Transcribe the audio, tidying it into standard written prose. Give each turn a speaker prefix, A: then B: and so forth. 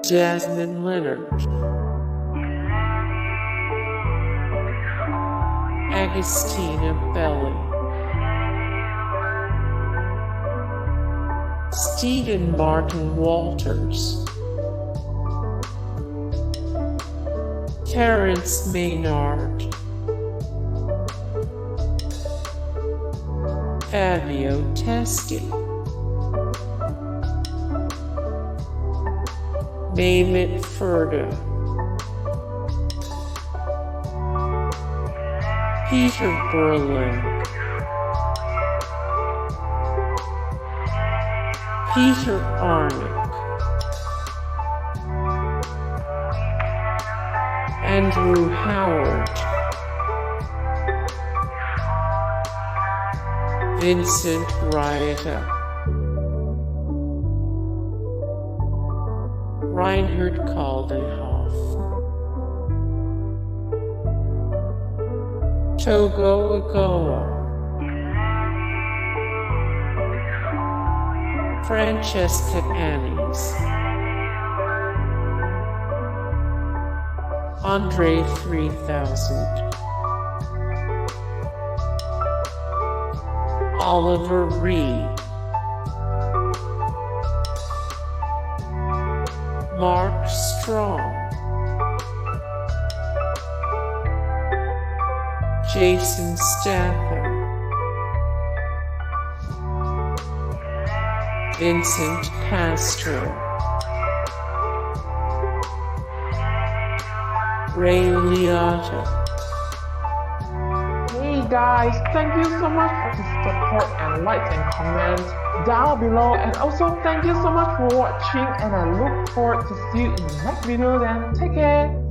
A: Jasmine Lennard, Agostina Belli, Stephen Martin Walters, Terence Maynard, Fabio Testi, Mehmet Ferda, Berling, Rnic, Andr Howard, Vincent Riotta, Reinhard Kolldehoff, Togo Igawa, Francesca Annis, Andr 3000, Oliver Reed, Mark Strong, Jason Statham, Vincent Pastore, Ray Liotta.
B: Hey guys, thank you so much for the support and likes and comments down below, and also thank you so much for watching, and I look forward to see you in the next video. Then take care.